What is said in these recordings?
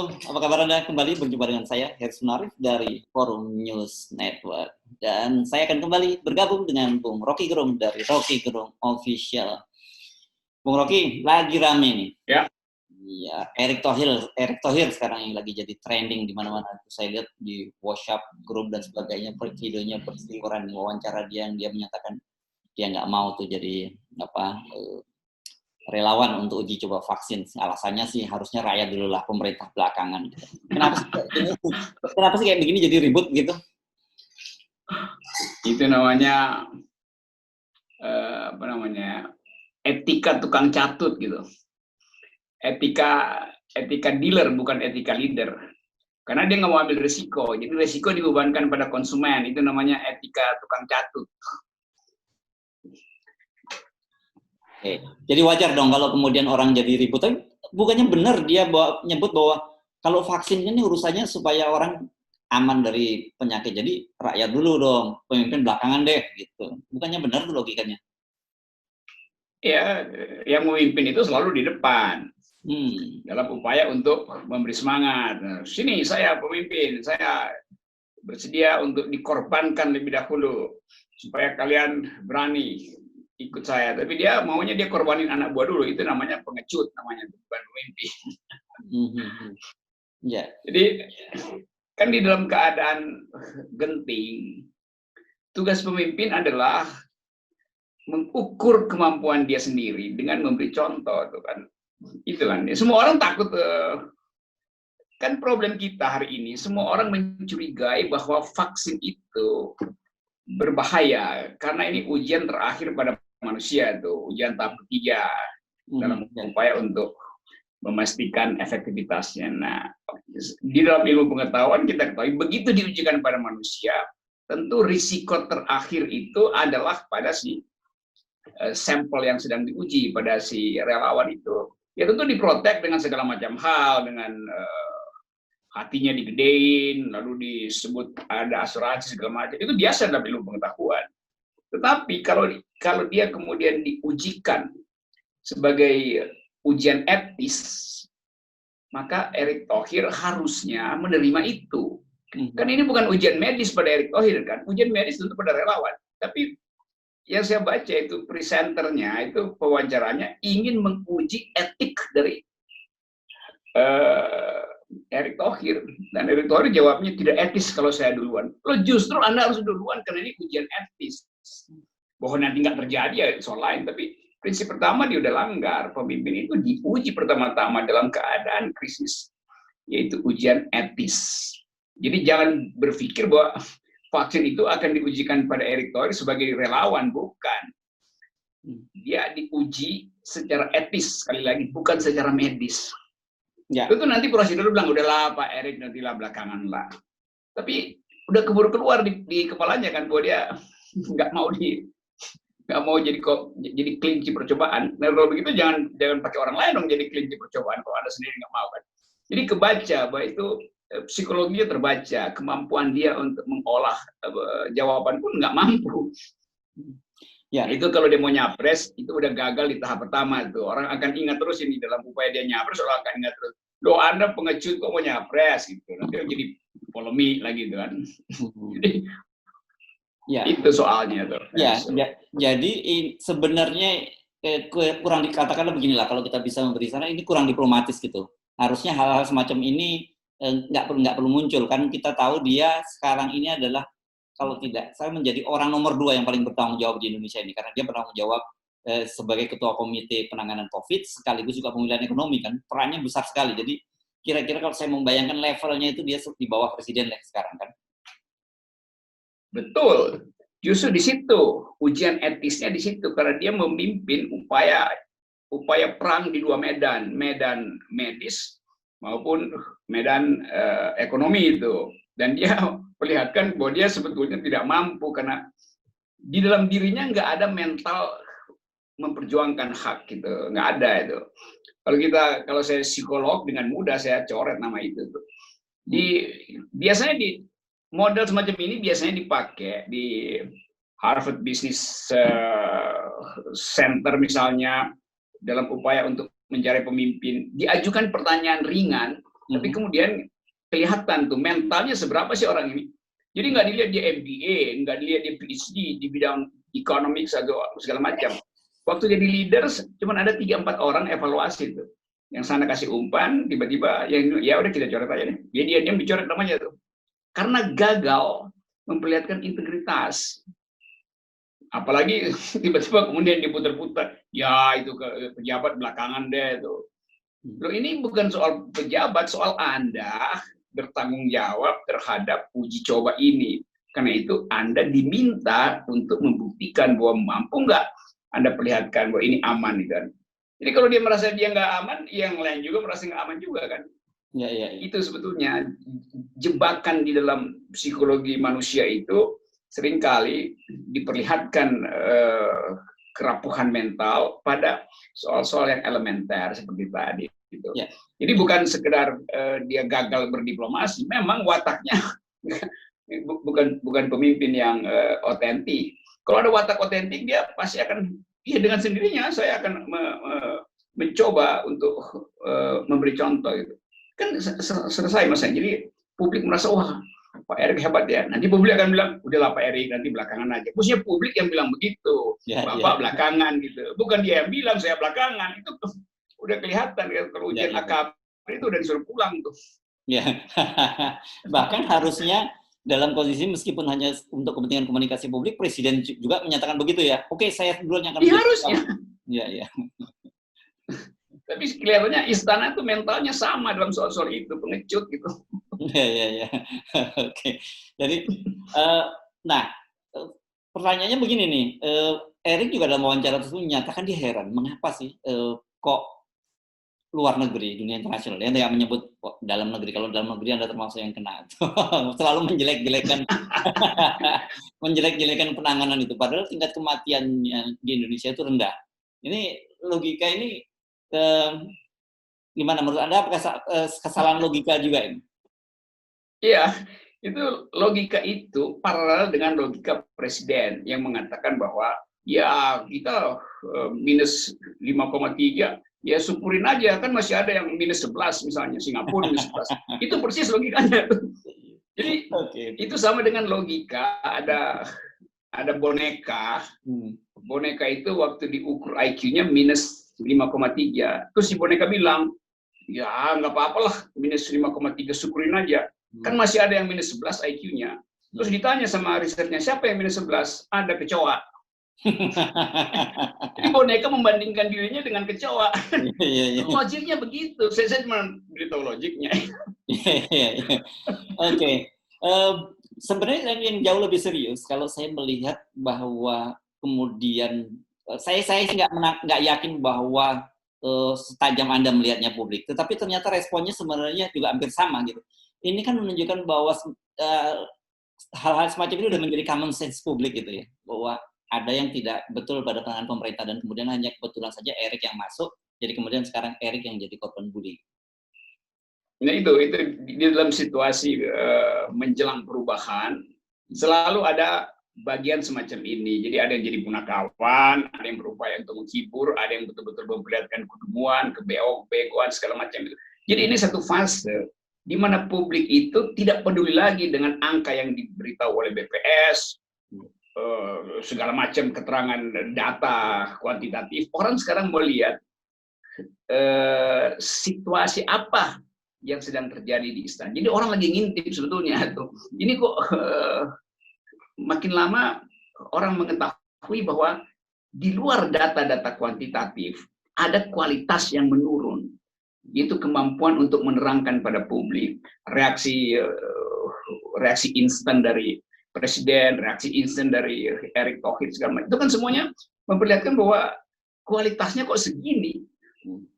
Halo, apa kabar Anda? Kembali berjumpa dengan saya, Heris Munarif dari Forum News Network. Dan saya akan kembali bergabung dengan Bung Rocky Gerung dari Rocky Gerung Official. Bung Rocky, lagi rame nih. Ya. Iya, Erick Thohir sekarang yang lagi jadi trending di mana-mana. Saya lihat di WhatsApp, grup dan sebagainya, videonya berseliweran, wawancara dia yang dia menyatakan dia nggak mau tuh jadi relawan untuk uji coba vaksin. Alasannya sih harusnya rakyat dulu lah, pemerintah belakangan. Gitu. Kenapa sih kayak begini jadi ribut gitu? Itu namanya etika tukang catut gitu. Etika dealer bukan etika leader. Karena dia nggak mau ambil risiko, jadi risiko dibebankan pada konsumen. Itu namanya etika tukang catut. Oke. Jadi wajar dong kalau kemudian orang jadi ribut. Tapi bukannya benar dia nyebut bahwa kalau vaksin ini urusannya supaya orang aman dari penyakit. Jadi rakyat dulu dong, pemimpin belakangan deh gitu. Bukannya benar tuh logikanya? Ya, yang memimpin itu selalu di depan. Dalam upaya untuk memberi semangat. Nah, sini saya pemimpin, saya bersedia untuk dikorbankan lebih dahulu supaya kalian berani ikut saya. Tapi dia maunya dia korbanin anak buah dulu. Itu namanya pengecut, namanya bukan pemimpin. Yeah. Jadi kan di dalam keadaan genting, tugas pemimpin adalah mengukur kemampuan dia sendiri dengan memberi contoh, tuh kan. Itu kan. Semua orang takut. Kan problem kita hari ini, semua orang mencurigai bahwa vaksin itu berbahaya karena ini ujian terakhir pada manusia, itu ujian tahap ketiga dalam upaya untuk memastikan efektivitasnya. Nah, di dalam ilmu pengetahuan kita ketahui begitu diujikan pada manusia, tentu risiko terakhir itu adalah pada si sampel yang sedang diuji, pada si relawan itu. Ya tentu diprotek dengan segala macam hal, dengan hatinya digedein, lalu disebut ada asuransi segala macam. Itu biasa dalam ilmu pengetahuan. Tetapi kalau dia kemudian diujikan sebagai ujian etis, maka Erick Thohir harusnya menerima itu. Kan ini bukan ujian medis pada Erick Thohir kan, ujian medis tentu pada relawan. Tapi yang saya baca itu presenternya, itu pewawancaranya ingin menguji etik dari Erick Thohir, dan Erick Thohir jawabnya tidak etis kalau saya duluan. Lo justru Anda harus duluan karena ini ujian etis. Bahwa nanti nggak terjadi ya soal lain, tapi prinsip pertama dia udah langgar. Pemimpin itu diuji pertama-tama dalam keadaan krisis, yaitu ujian etis. Jadi jangan berpikir bahwa vaksin itu akan diujikan pada Erick Thohir sebagai relawan, bukan. Dia diuji secara etis, sekali lagi, bukan secara medis. Ya. Itu nanti prosedur bilang, udahlah Pak Erick, nantilah belakangan lah. Tapi udah keburu keluar di kepalanya kan, bahwa dia nggak mau jadi kelinci percobaan. Nah kalau begitu jangan pakai orang lain dong jadi kelinci percobaan kalau Anda sendiri nggak mau kan. Jadi kebaca bahwa itu psikologinya terbaca, kemampuan dia untuk mengolah jawaban pun nggak mampu. Ya. Itu kalau dia mau nyapres, itu udah gagal di tahap pertama tuh. Orang akan ingat terus ini dalam upaya dia nyapres, orang akan ingat terus. Loh Anda pengecut kok mau nyapres gitu. Nanti jadi polemik lagi gitu kan. Ya. Itu soalnya tuh. Ya, jadi sebenarnya kurang dikatakanlah beginilah, kalau kita bisa memberi sana ini kurang diplomatis gitu. Harusnya hal-hal semacam ini nggak perlu muncul kan. Kita tahu dia sekarang ini adalah kalau tidak saya menjadi orang nomor 2 yang paling bertanggung jawab di Indonesia ini, karena dia bertanggung jawab sebagai ketua komite penanganan COVID sekaligus juga pemulihan ekonomi kan, perannya besar sekali. Jadi kira-kira kalau saya membayangkan levelnya itu dia di bawah presiden lah sekarang kan. Betul. Justru di situ ujian etisnya, di situ karena dia memimpin upaya perang di dua medan medis maupun medan ekonomi itu, dan dia perlihatkan bahwa dia sebetulnya tidak mampu karena di dalam dirinya nggak ada mental memperjuangkan hak gitu, nggak ada itu. Kalau saya psikolog dengan mudah saya coret nama itu tuh. Biasanya di model semacam ini biasanya dipakai di Harvard Business Center misalnya, dalam upaya untuk mencari pemimpin, diajukan pertanyaan ringan Tapi kemudian kelihatan tuh mentalnya seberapa sih orang ini. Jadi nggak dilihat dia MBA, nggak dilihat dia PhD di bidang economics atau segala macam. Waktu jadi leader cuma ada 3-4 orang evaluasi tuh. Yang sana kasih umpan, tiba-tiba yang ya udah kita coret aja deh. Dia dicoret namanya tuh. Karena gagal memperlihatkan integritas. Apalagi tiba-tiba kemudian diputar-putar, ya itu ke pejabat belakangan deh tuh. Loh, ini bukan soal pejabat, soal Anda bertanggung jawab terhadap uji coba ini. Karena itu Anda diminta untuk membuktikan bahwa mampu nggak Anda perlihatkan bahwa ini aman kan. Jadi kalau dia merasa dia nggak aman, yang lain juga merasa nggak aman juga kan. Ya. Itu sebetulnya jebakan di dalam psikologi manusia itu seringkali diperlihatkan kerapuhan mental pada soal-soal yang elementer seperti tadi. Gitu. Ya. Jadi bukan sekedar dia gagal berdiplomasi, memang wataknya bukan pemimpin yang otentik. Kalau ada watak otentik, dia pasti akan, ya dengan sendirinya saya akan mencoba untuk memberi contoh. Gitu. Kan selesai masalah. Jadi publik merasa, wah Pak Erik hebat ya. Nanti publik akan bilang, udahlah Pak Erik, nanti belakangan aja. Maksudnya publik yang bilang begitu, Bapak belakangan gitu. Bukan dia yang bilang saya belakangan. Itu udah kelihatan kalau ujian AKP itu udah disuruh pulang tuh. Ya, bahkan harusnya dalam kondisi meskipun hanya untuk kepentingan komunikasi publik, Presiden juga menyatakan begitu ya. Oke, saya duluan yang akan. Ya, harusnya. Ya. Tapi kelihatannya istana tuh mentalnya sama dalam soal-soal itu, pengecut gitu. Ya. Oke. Jadi, nah, pertanyaannya begini nih. Erik juga dalam wawancara tersebut menyatakan dia heran, mengapa sih kok luar negeri, dunia internasional, dia tidak menyebut dalam negeri. Kalau dalam negeri Anda termasuk yang kena. Selalu menjelek-jelekan penanganan itu. Padahal tingkat kematiannya di Indonesia itu rendah. Ini logika ini gimana menurut Anda? Apakah kesalahan logika juga ini? Iya, itu logika itu paralel dengan logika presiden yang mengatakan bahwa ya kita minus 5,3, ya syukurin aja, kan masih ada yang minus 11 misalnya, Singapura minus 11. Itu persis logikanya. Jadi itu sama dengan logika ada boneka. Boneka itu waktu diukur IQ-nya minus 5,3. Terus si boneka bilang, ya nggak apa-apa lah minus 5,3, syukurin aja. Kan masih ada yang minus 11 IQ-nya. Terus ditanya sama risetnya, siapa yang minus 11? Ada kecoa. Jadi boneka membandingkan dirinya dengan kecoa. Logiknya begitu. Saya cuma beritahu logiknya. Oke. Sebenarnya yang jauh lebih serius, kalau saya melihat bahwa kemudian saya nggak yakin bahwa setajam Anda melihatnya publik, tetapi ternyata responnya sebenarnya juga hampir sama gitu. Ini kan menunjukkan bahwa hal-hal semacam ini udah menjadi common sense publik gitu ya, bahwa ada yang tidak betul pada penanganan pemerintah dan kemudian hanya kebetulan saja Erik yang masuk, jadi kemudian sekarang Erik yang jadi korban bully. Nah itu di dalam situasi menjelang perubahan selalu ada bagian semacam ini. Jadi ada yang jadi punakawan, ada yang berupaya untuk menghibur, ada yang betul-betul memperlihatkan kedunguan, kebegoan segala macam itu. Jadi ini satu fase di mana publik itu tidak peduli lagi dengan angka yang diberitahu oleh BPS, segala macam keterangan data kuantitatif. Orang sekarang melihat situasi apa yang sedang terjadi di istana. Jadi orang lagi ngintip sebetulnya tuh. Ini kok makin lama orang mengetahui bahwa di luar data-data kuantitatif ada kualitas yang menurun. Itu kemampuan untuk menerangkan pada publik reaksi instan dari presiden, reaksi instan dari Erick Thohir segala macam. Itu kan semuanya memperlihatkan bahwa kualitasnya kok segini.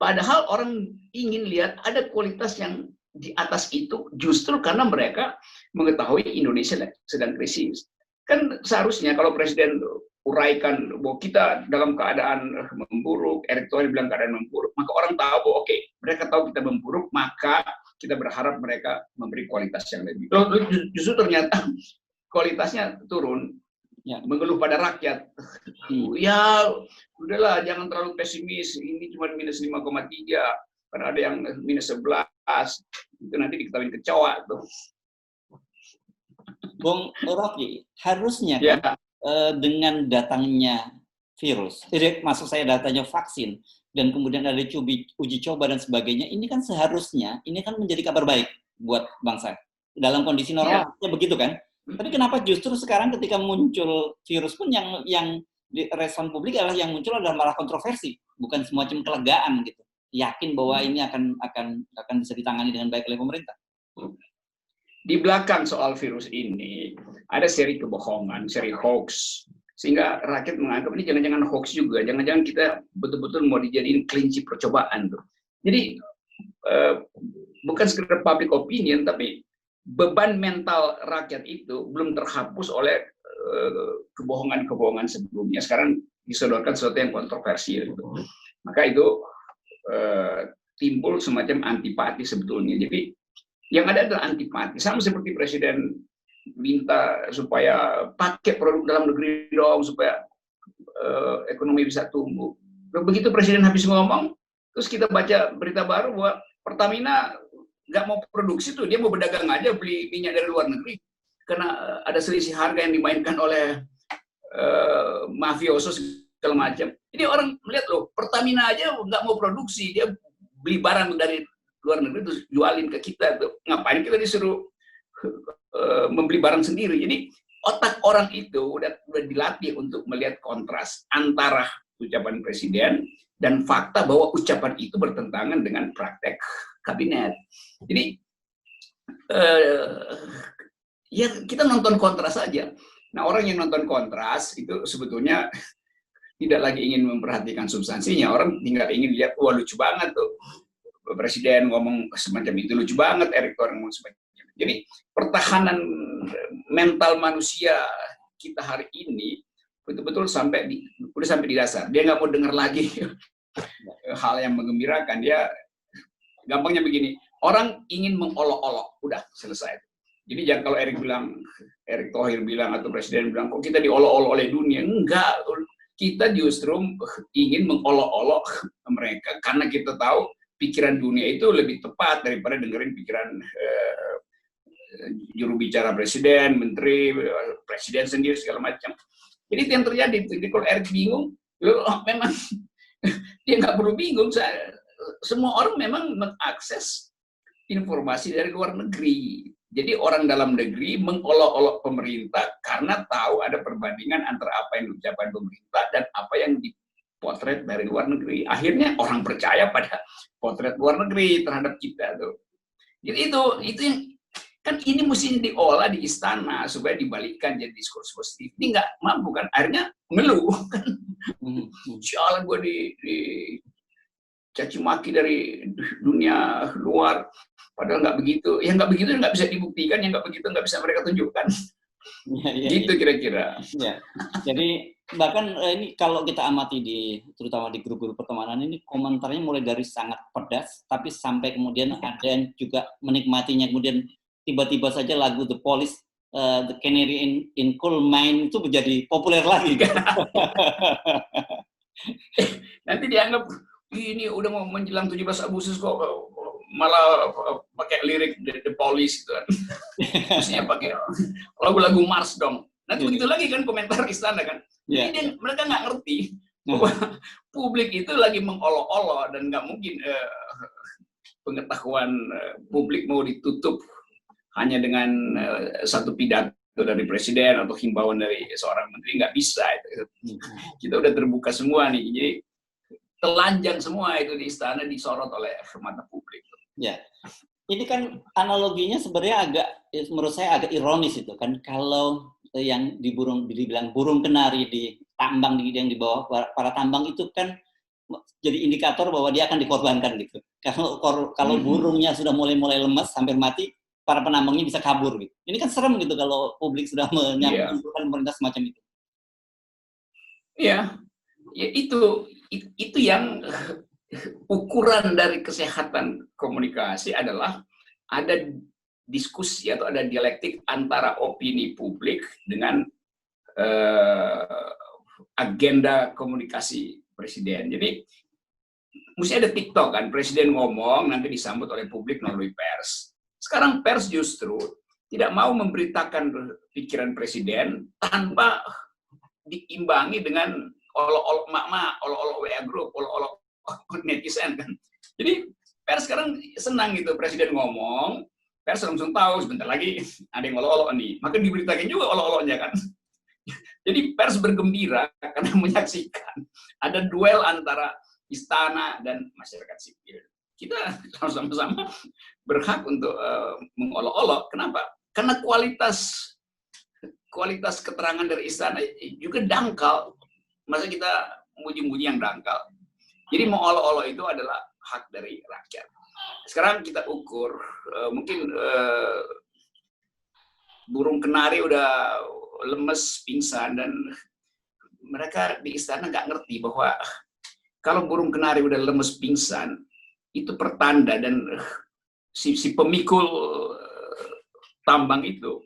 Padahal orang ingin lihat ada kualitas yang di atas itu justru karena mereka mengetahui Indonesia sedang krisis. Kan seharusnya kalau presiden uraikan bahwa kita dalam keadaan memburuk, Erick Thohir bilang keadaan memburuk, maka orang tahu bahwa oke, mereka tahu kita memburuk, maka kita berharap mereka memberi kualitas yang lebih. Justru ternyata kualitasnya turun, mengeluh pada rakyat. Ya, udahlah, jangan terlalu pesimis. Ini cuma minus 5,3, karena ada yang minus 11. itu nanti diketahui kecoa tuh. Bung Rocky, harusnya Ya. kan dengan datangnya virus, maksud saya datanya vaksin, dan kemudian ada uji coba dan sebagainya, ini kan seharusnya ini kan menjadi kabar baik buat bangsa. Dalam kondisi normal harusnya begitu kan? Tapi kenapa justru sekarang ketika muncul virus pun yang di respon publik adalah yang muncul adalah malah kontroversi, bukan semacam kelegaan gitu. Yakin bahwa ini akan bisa ditangani dengan baik oleh pemerintah. Di belakang soal virus ini ada seri kebohongan, seri hoax, sehingga rakyat menganggap ini jangan-jangan hoax juga, jangan-jangan kita betul-betul mau dijadiin kelinci percobaan tuh. Jadi bukan sekedar public opinion, tapi beban mental rakyat itu belum terhapus oleh kebohongan-kebohongan sebelumnya. Sekarang disodorkan sesuatu yang kontroversial itu. Maka itu timbul semacam antipati sebetulnya. Jadi yang ada adalah antipati, sama seperti Presiden minta supaya pakai produk dalam negeri dong, supaya ekonomi bisa tumbuh. Begitu Presiden habis ngomong, terus kita baca berita baru bahwa Pertamina nggak mau produksi tuh, dia mau berdagang aja, beli minyak dari luar negeri, karena ada selisih harga yang dimainkan oleh mafioso segala macam. Jadi orang melihat loh, Pertamina aja nggak mau produksi, dia beli barang dari luar negeri terus jualin ke kita tuh. Ngapain kita disuruh membeli barang sendiri? Jadi otak orang itu udah dilatih untuk melihat kontras antara ucapan presiden dan fakta bahwa ucapan itu bertentangan dengan praktek kabinet. Jadi ya kita nonton kontras saja. Nah, orang yang nonton kontras itu sebetulnya tidak lagi ingin memperhatikan substansinya. Orang tinggal ingin lihat, wah lucu banget tuh Presiden ngomong semacam itu, lucu banget Erick Thohir ngomong semacam itu. Jadi pertahanan mental manusia kita hari ini betul-betul udah sampai di dasar. Dia nggak mau dengar lagi hal yang menggembirakan. Dia gampangnya begini, orang ingin mengolok-olok, udah selesai. Jadi jangan kalau Erick Thohir bilang atau Presiden bilang, kok kita diolok-olok oleh dunia? Enggak, kita justru ingin mengolok-olok mereka karena kita tahu pikiran dunia itu lebih tepat daripada dengerin pikiran juru bicara presiden, menteri, presiden sendiri segala macam. Jadi itu yang terjadi. Jadi kalau Erick bingung, memang dia nggak perlu bingung. Semua orang memang mengakses informasi dari luar negeri. Jadi orang dalam negeri mengolok-olok pemerintah karena tahu ada perbandingan antara apa yang diucapkan pemerintah dan apa yang dipotret dari luar negeri. Akhirnya orang percaya pada potret luar negeri terhadap kita tuh. Jadi itu yang kan ini mesti diolah di istana supaya dibalikkan jadi diskursus positif. Ini nggak mampu kan, akhirnya ngeluh kan. Jalan gue di caci maki dari dunia luar, padahal nggak begitu. Yang nggak begitu nggak bisa dibuktikan, yang nggak begitu nggak bisa mereka tunjukkan. Ya, gitu kira-kira. Ya. Jadi bahkan ini kalau kita amati terutama di grup-grup pertemanan ini komentarnya mulai dari sangat pedas, tapi sampai kemudian ada yang juga menikmatinya, kemudian tiba-tiba saja lagu The Police, The Canary in Coal Mine itu menjadi populer lagi. Nanti dianggap ini udah mau menjelang 17 Agustus kok malah pakai lirik The Police gitu kan. Maksudnya pakai lagu-lagu Mars dong. Nanti begitu lagi kan komentar istana kan. Jadi mereka nggak ngerti bahwa publik itu lagi mengolok-olok dan nggak mungkin pengetahuan publik mau ditutup hanya dengan satu pidato dari presiden atau himbauan dari seorang menteri, nggak bisa itu. Kita udah terbuka semua nih, jadi telanjang semua itu di istana disorot oleh mata publik. Ya, ini kan analoginya sebenarnya menurut saya agak ironis itu kan, kalau yang dibilang burung kenari di tambang yang di bawah para tambang itu kan jadi indikator bahwa dia akan dikorbankan gitu. Kalau burungnya sudah mulai lemas hampir mati, para penambangnya bisa kabur gitu. Ini kan serem gitu kalau publik sudah menyampaikan pemerintah semacam itu. Iya, ya itu yang ukuran dari kesehatan komunikasi adalah ada diskusi atau ada dialektik antara opini publik dengan agenda komunikasi presiden. Jadi mesti ada TikTok kan, presiden ngomong nanti disambut oleh publik melalui pers. Sekarang pers justru tidak mau memberitakan pikiran presiden tanpa diimbangi dengan olok-olok mak-mak, olok-olok WA group, olok-olok netizen kan. Jadi pers sekarang senang gitu, presiden ngomong, pers langsung tahu sebentar lagi ada yang olok-olok nih, maka diberitakan juga olok-oloknya kan. Jadi pers bergembira karena menyaksikan ada duel antara istana dan masyarakat sipil. Kita sama-sama berhak untuk mengolok-olok. Kenapa? Karena kualitas keterangan dari istana juga dangkal. Masa kita muji-muji yang dangkal? Jadi mau olok-olok itu adalah hak dari rakyat. Sekarang kita ukur, mungkin burung kenari udah lemes, pingsan, dan mereka di istana nggak ngerti bahwa kalau burung kenari udah lemes, pingsan, itu pertanda, dan si pemikul tambang itu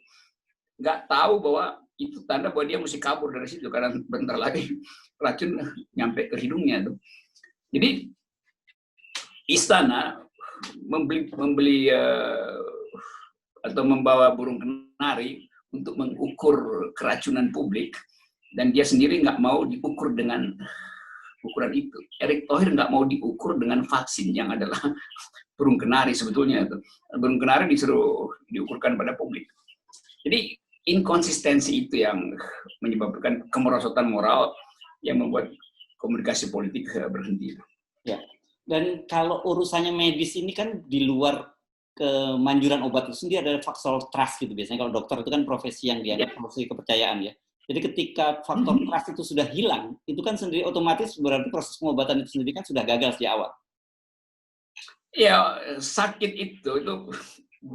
nggak tahu bahwa itu tanda bahwa dia mesti kabur dari situ karena bentar lagi racun nyampe ke hidungnya tuh. Jadi istana membeli atau membawa burung kenari untuk mengukur keracunan publik, dan dia sendiri nggak mau diukur dengan ukuran itu. Erick Thohir nggak mau diukur dengan vaksin yang adalah burung kenari sebetulnya itu. Burung kenari disuruh diukurkan pada publik. Jadi inkonsistensi itu yang menyebabkan kemerosotan moral yang membuat komunikasi politik berhenti. Ya. Dan kalau urusannya medis ini kan di luar kemanjuran obat itu sendiri ada faktor trust gitu biasanya. Kalau dokter itu kan profesi yang dianggap profesi kepercayaan ya. Jadi ketika faktor trust itu sudah hilang, itu kan sendiri otomatis berarti proses pengobatan itu sendiri kan sudah gagal di awal. Ya, sakit itu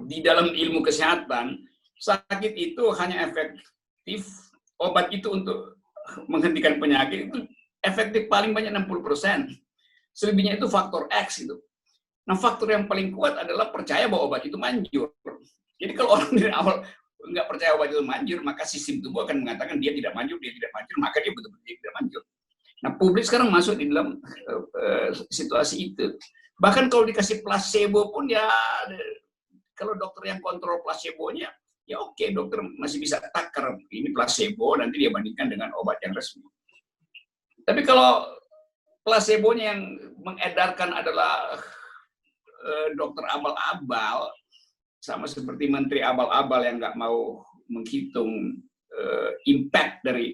di dalam ilmu kesehatan, sakit itu hanya efektif, obat itu untuk menghentikan penyakit itu efektif paling banyak 60%. Selebihnya itu faktor X itu. Nah, faktor yang paling kuat adalah percaya bahwa obat itu manjur. Jadi kalau orang dari awal nggak percaya obat itu manjur, maka sistem tubuh akan mengatakan dia tidak manjur, maka dia betul-betul tidak manjur. Nah, publik sekarang masuk di dalam situasi itu. Bahkan kalau dikasih placebo pun ya, kalau dokter yang kontrol placebonya, ya oke, dokter masih bisa takar ini placebo, nanti dia bandingkan dengan obat yang resmi. Tapi kalau placebonya yang mengedarkan adalah dokter abal-abal, sama seperti menteri abal-abal yang nggak mau menghitung impact dari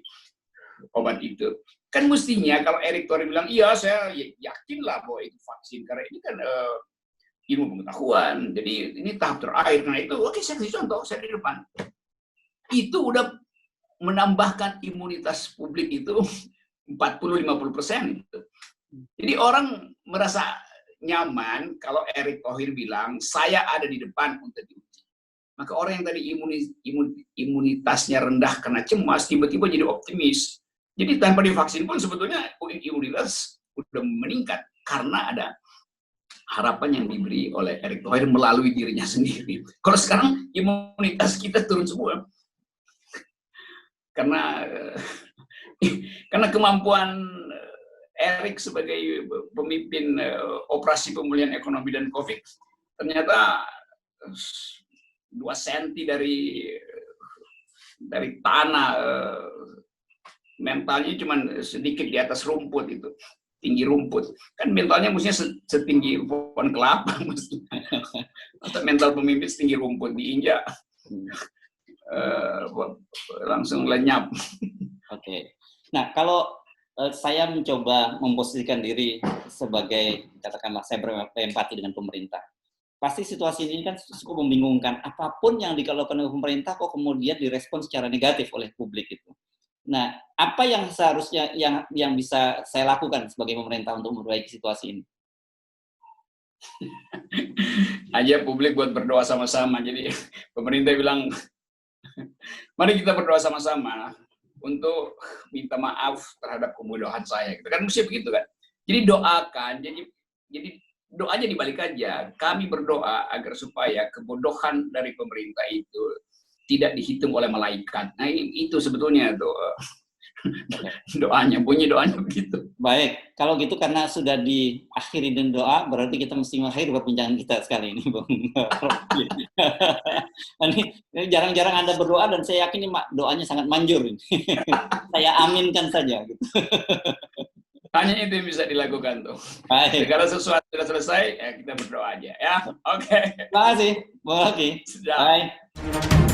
obat itu. Kan mestinya kalau Erick Thohir bilang, iya saya yakinlah bahwa itu vaksin, karena ini kan ilmu pengetahuan, jadi ini tahap terakhir, karena itu oke, saya kasih contoh, saya di depan. Itu udah menambahkan imunitas publik itu 40-50%. Jadi orang merasa nyaman kalau Erick Thohir bilang, saya ada di depan untuk diuji. Maka orang yang tadi imunitasnya rendah karena cemas, tiba-tiba jadi optimis. Jadi tanpa divaksin pun sebetulnya imunitas sudah meningkat, karena ada harapan yang diberi oleh Erick Thohir melalui dirinya sendiri. Kalau sekarang imunitas kita turun semua. Karena kemampuan Erick sebagai pemimpin operasi pemulihan ekonomi dan COVID ternyata 2 senti dari tanah, mentalnya cuma sedikit di atas rumput itu, tinggi rumput. Kan mentalnya mestinya setinggi pohon kelapa mestinya. Atau mental pemimpin setinggi rumput, diinjak langsung lenyap. Oke. Nah, kalau saya mencoba memposisikan diri sebagai, katakanlah saya berempati dengan pemerintah. Pasti situasi ini kan cukup membingungkan. Apapun yang dilakukan oleh pemerintah kok kemudian direspon secara negatif oleh publik itu. Nah, apa yang seharusnya yang bisa saya lakukan sebagai pemerintah untuk memperbaiki situasi ini? Aja publik buat berdoa sama-sama. Jadi pemerintah bilang, mari kita berdoa sama-sama untuk minta maaf terhadap kebodohan saya. Gitu kan mesti begitu kan. Jadi doakan, jadi doanya dibalik aja. Kami berdoa agar supaya kebodohan dari pemerintah itu tidak dihitung oleh malaikat. Nah, itu sebetulnya tuh Bunyi doanya begitu. Baik, kalau gitu karena sudah diakhiri dengan doa, berarti kita mesti mengakhiri perbincangan kita sekali ini, Bung. Ini jarang-jarang Anda berdoa dan saya yakin ini doanya sangat manjur. Saya aminkan saja. Gitu. Hanya itu yang bisa dilakukan tuh. Baik. Segala sesuatu sudah selesai, ya kita berdoa aja. Ya, oke. Terima kasih, Bung Rocky. Sudah. Bye.